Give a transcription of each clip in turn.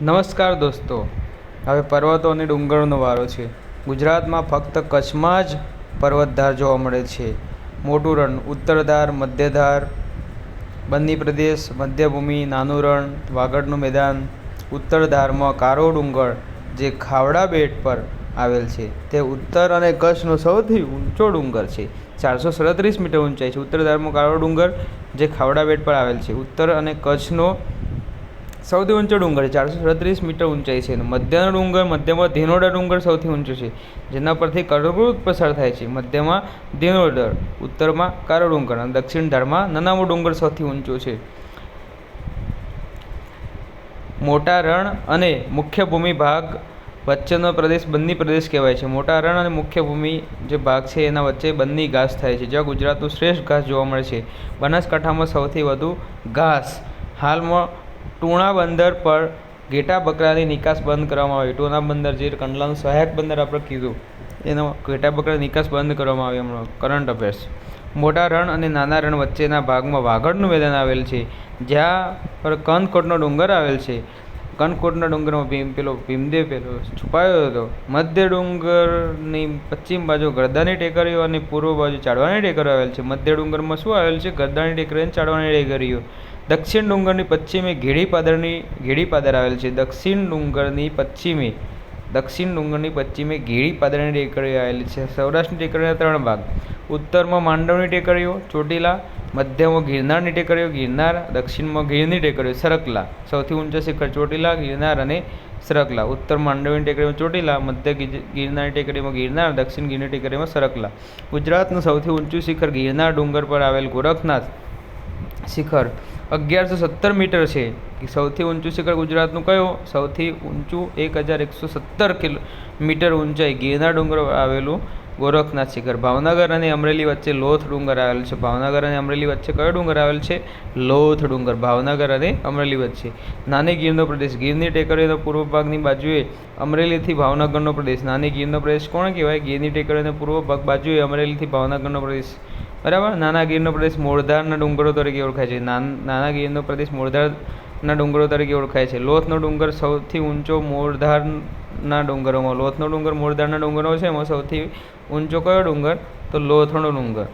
નમસ્કાર દોસ્તો, હવે પર્વતો અને ડુંગરોનો વારો છે. ગુજરાતમાં ફક્ત કચ્છમાં જ પર્વતધાર જોવા મળે છે. મોટું રણ, ઉત્તર ધાર, મધ્ય ધાર, બન્ની પ્રદેશ, મધ્યભૂમિ, નાનું રણ, વાગડનું મેદાન. ઉત્તર ધારમાં કારો ડુંગર જે ખાવડા બેટ પર આવેલ છે, તે ઉત્તર અને કચ્છનો સૌથી ઊંચો ડુંગર છે. 437 મીટર ઊંચાઈ છે. ઉત્તર ધારમાં કારો ડુંગર જે ખાવડા બેટ પર આવેલ છે, ઉત્તર અને કચ્છનો સૌથી ઊંચો ડુંગર છે. 437 મીટર ઊંચાઈ છે. મધ્યનો ડુંગર, મધ્યમાં ધીનોડા ડુંગર સૌથી ઊંચો છે, જેના પરથી કર્કવૃત પસાર થાય છે. મધ્યમાં ધીનોદર, ઉત્તરમાં કારો ડુંગર અને દક્ષિણ ધારમાં નનામો ડુંગર સૌથી ઊંચો છે. મોટા રણ અને મુખ્ય ભૂમિ ભાગ વચ્ચેનો પ્રદેશ બન્ની પ્રદેશ કહેવાય છે. મોટા રણ અને મુખ્ય ભૂમિ જે ભાગ છે એના વચ્ચે બન્ની ઘાસ થાય છે, જ્યાં ગુજરાતનું શ્રેષ્ઠ ઘાસ જોવા મળે છે. બનાસકાંઠામાં સૌથી વધુ ઘાસ. હાલમાં ટૂણા બંદર પર ઘેટા બકરાની નિકાસ બંધ કરવામાં આવી. ટૂણા બંદર જે કંડલાનું સહાયક બંદર આપણે કીધું, એનો ઘેટા બકરાની નિકાસ બંધ કરવામાં આવી. હમણાં કરંટ અફેર્સ. મોટા રણ અને નાના રણ વચ્ચેના ભાગમાં વાગડનું મેદાન આવેલ છે, જ્યાં પર કંદકોટનો ડુંગર આવેલ છે. કંદકોટના ડુંગરમાં ભીમદેવ છુપાયો હતો. મધ્ય ડુંગરની પશ્ચિમ બાજુ ગરદાની ટેકરીઓ અને પૂર્વ બાજુ ચાડવાની ટેકરીઓ આવેલ છે. મધ્ય ડુંગરમાં શું આવેલ છે? ગરદાની ટેકરીઓ અને ચાડવાની ટેકરીઓ. દક્ષિણ ડુંગરની પશ્ચિમે ઘેડીપાદર આવેલ છે. દક્ષિણ ડુંગરની પશ્ચિમે ઘેડીપાદરની ટેકરીઓ આવેલી છે. સૌરાષ્ટ્રની ટેકરીઓના 3 ભાગ. ઉત્તરમાં માંડવની ટેકરીઓ, ચોટીલા. મધ્યમાં ગિરનારની ટેકરીઓ, ગિરનાર. દક્ષિણમાં ગીરની ટેકરીઓ, સરકલા. સૌથી ઊંચા શિખર ચોટીલા, ગિરનાર અને સરકલા. ઉત્તર માંડવની ટેકરીમાં ચોટીલા, મધ્ય ગિરનારની ટેકરીમાં ગિરનાર, દક્ષિણ ગીરની ટેકરીમાં સરકલા. ગુજરાતનું સૌથી ઊંચું શિખર ગિરનાર ડુંગર પર આવેલ ગોરખનાથ શિખર 1117 મીટર છે. સૌથી ઊંચું શિખર ગુજરાતનું કયું? સૌથી ઊંચું 1117 મીટર ઊંચાઈ ગિરનાર ડુંગર આવેલું ગોરખનાથ શિખર. ભાવનગર અને અમરેલી વચ્ચે લોથ ડુંગર આવેલ છે. ભાવનગર અને અમરેલી વચ્ચે કયો ડુંગર આવેલ છે? લોથ ડુંગર. ભાવનગર અને અમરેલી વચ્ચે. નાની ગીરનો પ્રદેશ. ગીરની ટેકરીઓના પૂર્વ ભાગની બાજુએ અમરેલીથી ભાવનગરનો પ્રદેશ. નાની ગીરનો પ્રદેશ કોણ કહેવાય? ગીરની ટેકરીઓના પૂર્વ ભાગ બાજુએ અમરેલીથી ભાવનગરનો પ્રદેશ. બરાબર. નાના ગીરનો પ્રદેશ મોરધારના ડુંગરો તરીકે ઓળખાય છે. નાના ગીરનો પ્રદેશ મોરધારના ડુંગરો તરીકે ઓળખાય છે. લોથનો ડુંગર સૌથી ઊંચો મોરધારના ડુંગરોમાં. લોથનો ડુંગર મોરધારના ડુંગરો છે, એમાં સૌથી ઊંચો કયો ડુંગર? તો લોથનો ડુંગર.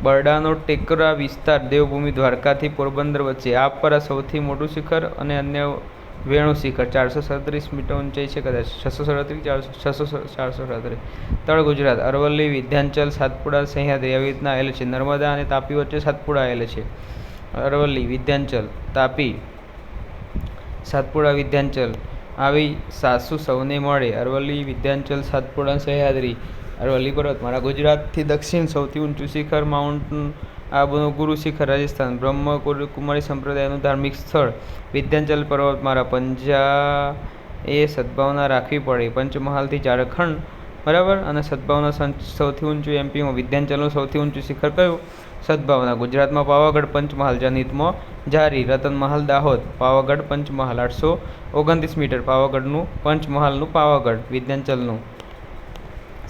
બરડાનો ટેકરા વિસ્તાર દેવભૂમિ દ્વારકાથી પોરબંદર વચ્ચે. આપપરા સૌથી મોટું શિખર અને અન્ય વેણુ શિખર 437 મીટર ઊંચાઈ છે. કદાચ 437. તળ ગુજરાત. અરવલ્લી, વિંધ્યાચલ, સાતપુડા, સહ્યાદ્રી આવી રીતના આવેલ છે. નર્મદા અને તાપી વચ્ચે સાતપુડા આવેલ છે. અરવલ્લી, વિંધ્યાચલ, તાપી, સાતપુડા, વિંધ્યાચલ આવી સાસુ સૌને મળે. અરવલ્લી, વિંધ્યાચલ, સાતપુડા, સહ્યાદ્રી. અરવલ્લી પર્વતમાળા. ગુજરાતથી દક્ષિણ સૌથી ઊંચું શિખર માઉન્ટ આબુનું ગુરુ શિખર, રાજસ્થાન. બ્રહ્મકુમારી સંપ્રદાયનું ધાર્મિક સ્થળ વિંધ્યાચલ પર્વતમાળા. પંજાએ સદભાવના રાખવી પડે. પંચમહાલથી ઝારખંડ. બરાબર. અને સદભાવના સૌથી ઊંચું એમપીમાં. વિંધ્યાચલનું સૌથી ઊંચું શિખર કયું? સદભાવના. ગુજરાતમાં પાવાગઢ, પંચમહાલ. જનિતમાં જારી, રતનમહાલ, દાહોદ. પાવાગઢ, પંચમહાલ 829 મીટર. પાવાગઢનું, પંચમહાલનું પાવાગઢ, વિંધ્યાચલનું.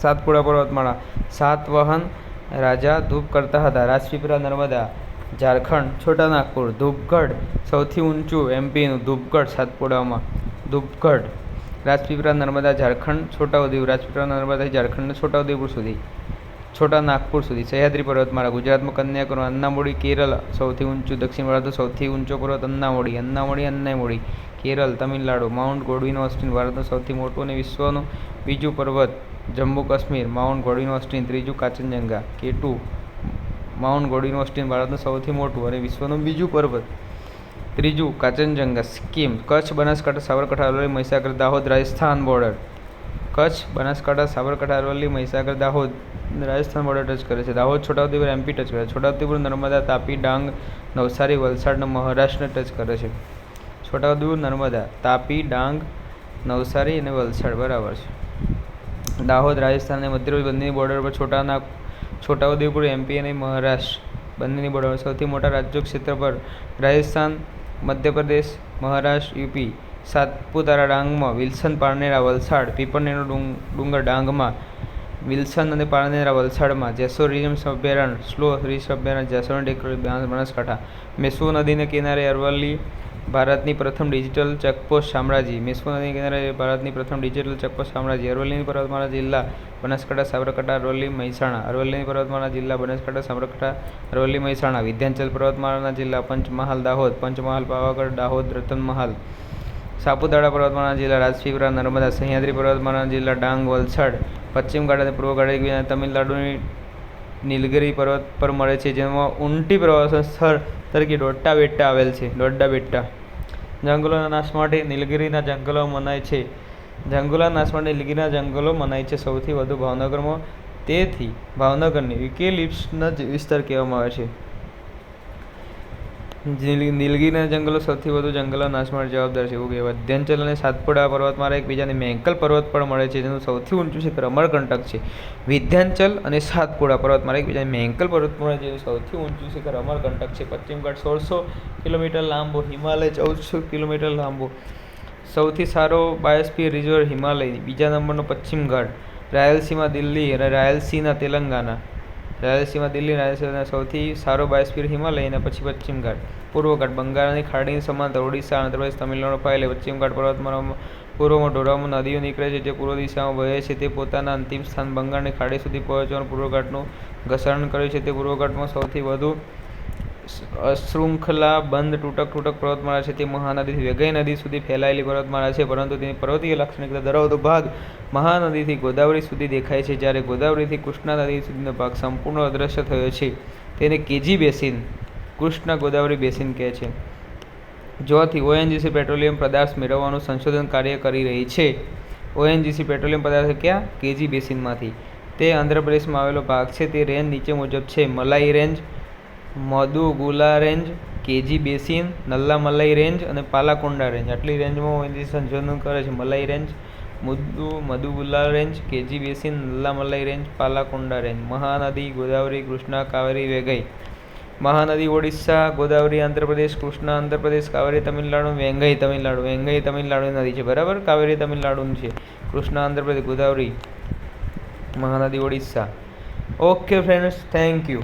સાતપુડા પર્વતમાળા. સાતવાહન રાજા ધૂપ કરતા હતા. રાજપીપળા, નર્મદા, ઝારખંડ. છોટા નાગપુર. ધૂપગઢ સૌથી ઊંચું એમપીનું. ધૂપગઢ સાતપુડામાં. ધૂપગઢ. રાજપીપળા, નર્મદા, ઝારખંડ. છોટાઉદેપુર. રાજપીપળા, નર્મદાથી ઝારખંડના છોટાઉદેપુર સુધી. છોટા નાગપુર સુધી. સહ્યાદ્રી પર્વતમાળા. ગુજરાતમાં કન્યાકુમારી. અન્નામોડી, કેરળ સૌથી ઊંચું. દક્ષિણ ભારતનો સૌથી ઊંચો પર્વત Anamudi. Kerala, Tamilnadu. Mount Godwin Austen ભારતનું સૌથી મોટું અને વિશ્વનું બીજું પર્વત. Jammu Kashmir. Mount Godwin Austen. ત્રીજું Kanchenjunga, K2. Mount Godwin Austen ભારતનું સૌથી મોટું અને વિશ્વનું બીજું પર્વત. ત્રીજું Kanchenjunga, Sikkim. Kutch, Banaskantha, Sabarkantha, Aravalli, Mahisagar, Dahod, Rajasthan border. Kutch, Banaskantha, Sabarkantha, Aravalli, Mahisagar, Dahod Rajasthan border touch કરે છે. દાહોદ, છોટાઉદેપુર એમપી ટચ કરે છે. છોટાઉદેપુર, નર્મદા, તાપી, ડાંગ, નવસારી, વલસાડ મહારાષ્ટ્રને ટચ કરે છે. છોટાઉદેપુર, નર્મદા, તાપી, ડાંગ, નવસારી અને વલસાડ. બરાબર છે. દાહોદ, રાજસ્થાન અને મધ્યપ્રદેશ બંનેની બોર્ડર પર છોટાઉદેપુર એમપી અને મહારાષ્ટ્ર બંનેની બોર્ડર. સૌથી મોટા રાજ્યો ક્ષેત્ર પર રાજસ્થાન, મધ્યપ્રદેશ, મહારાષ્ટ્ર, યુપી. સાતપુતારા ડાંગમાં. વિલ્સન, પારનેરા, વલસાડ. પીપળનેરનો ડુંગર ડાંગમાં. વિલ્સન અને પારનેરા વલસાડમાં. જેસોર રીંછ અભયારણ્ય. સ્લો રીંછ અભયારણ્ય જેસોરની ટેકરી બનાસકાંઠા. મેસુ નદીને કિનારે અરવલ્લી. ભારતની પ્રથમ ડિજિટલ ચેકપોસ્ટ શામળાજી. મિસ્કો નદી કિનારે ભારતની પ્રથમ ડિજિટલ ચેકપોસ્ટ શામળાજી. અરવલ્લીની પર્વતમાળા જિલ્લા બનાસકાંઠા, સાબરકાંઠા, અરવલ્લી, મહેસાણા. અરવલ્લીની પર્વતમાળા જિલ્લા બનાસકાંઠા, સાબરકાંઠા, અરવલ્લી, મહેસાણા. વિંધ્યાચલ પર્વતમાળાના જિલ્લા પંચમહાલ, દાહોદ. પંચમહાલ, પાવાગઢ, દાહોદ, રતનમહાલ. સાપુતારા પર્વતમાળાના જિલ્લા રાજપીપળા, નર્મદા. સહ્યાદ્રી પર્વતમાળાના જિલ્લા ડાંગ, વલસાડ. પશ્ચિમ ઘાટ અને પૂર્વ ઘાટ એકબીજાને તમિલનાડુની નીલગિરી પર્વત પર મળે છે, જેમાં ઊંટી પ્રવાસન સ્થળ તરીકે દોડ્ડા બેટ્ટા આવેલ છે. દોડ્ડા બેટ્ટા. જંગલોના નાશ માટે નીલગિરીના જંગલો મનાય છે. જંગલોના નાશ માટે નીલગિરીના જંગલો મનાય છે સૌથી વધુ ભાવનગરમાં. તેથી ભાવનગરને યુકેલિપ્સના વિસ્તાર કહેવામાં આવે છે. નીલગિરીના જંગલો સૌથી વધુ જંગલો નાશ માટે જવાબદાર છે એવું કહેવાય. વિંધ્યાચલ અને સાતપુડા પર્વતમાળા એકબીજાને મેંકલ પર્વત પર મળે છે, જેનું સૌથી ઊંચું શિખર અમરકંટક છે. વિંધ્યાચલ અને સાતપુડા પર્વતમાળા એકબીજાને મેંકલ પર્વત પર મળે છે, જેનું સૌથી ઊંચું શિખર અમરકંટક છે. પશ્ચિમ ઘાટ 1600 કિલોમીટર લાંબો, હિમાલય 1400 કિલોમીટર લાંબો. સૌથી સારો બાયોસ્ફિયર રિઝર્વ હિમાલય. બીજા નંબરનો પશ્ચિમ ઘાટ. રાયલસીમા દિલ્હી અને રાયલસીના તેલંગાના. રાયલસીમા દિલ્હી, રાયલસીના સૌથી સારો બાયોસ્ફિયર હિમાલય અને પછી પશ્ચિમ ઘાટ. પૂર્વ ઘાટ. બંગાળની ખાડીની સમાંતર ઓડિશા, આંધ્રપ્રદેશ, તમિલનાડુ ફાયલે. પશ્ચિમ ઘાટ પર્વતમાળામાં પૂર્વમાં ઢોળાવમાં નદીઓ નીકળે છે, જે પૂર્વ દિશામાં વહે છે. તે પોતાના અંતિમ સ્થાન બંગાળની ખાડી સુધી પહોંચવાનું પૂર્વ ઘાટનું ઘર્ષણ કરે છે. તે પૂર્વ ઘાટમાં સૌથી વધુ અશૃંખલાબંધ તૂટક પર્વતમાળા છે. તે મહાનદીથી વેગઈ નદી સુધી ફેલાયેલી પર્વતમાળા છે, પરંતુ તેની પર્વતીય લાક્ષણિકતા ધરાવતો ભાગ મહાનદીથી ગોદાવરી સુધી દેખાય છે, જ્યારે ગોદાવરીથી કૃષ્ણા નદી સુધીનો ભાગ સંપૂર્ણ અદૃશ્ય થયો છે. તેને KG basin, Krishna Godavari basin કહે છે. જ્યોથી ઓએનજીસી પેટ્રોલિયમ પદાર્થ મેળવવાનું સંશોધન કાર્ય કરી રહી છે. ઓએનજીસી પેટ્રોલિયમ પદાર્થ ક્યાં? કેજી બેસિનમાંથી. તે આંધ્રપ્રદેશમાં આવેલો ભાગ છે. તે રેન્જ નીચે મુજબ છે: મલાઈ રેન્જ, મદુગુલા રેન્જ, કેજી બેસિન, નલ્લા મલાઈ રેન્જ અને પાલાકોંડા રેન્જ. આટલી રેન્જમાં ઓએનજીસી સંશોધન કરે છે: મલાઈ રેન્જ, મદુગુલા રેન્જ, કેજી બેસિન, નલ્લા મલાઈ રેન્જ, પાલાકોંડા રેન્જ. મહાનદી: ગોદાવરી, કૃષ્ણા, કાવેરી, વેગઈ. મહાનદી: ઓડિશા, ગોદાવરી આંધ્રપ્રદેશ, કૃષ્ણા આંધ્રપ્રદેશ, કાવેરી તમિલનાડુ, વેંગઈ તમિલનાડુ. વેંગઈ તમિલનાડુની નદી છે, બરાબર. કાવેરી તમિલનાડુની છે, Krishna Andhra Pradesh, Godavari Mahanadi Odisha. Okay friends, thank you.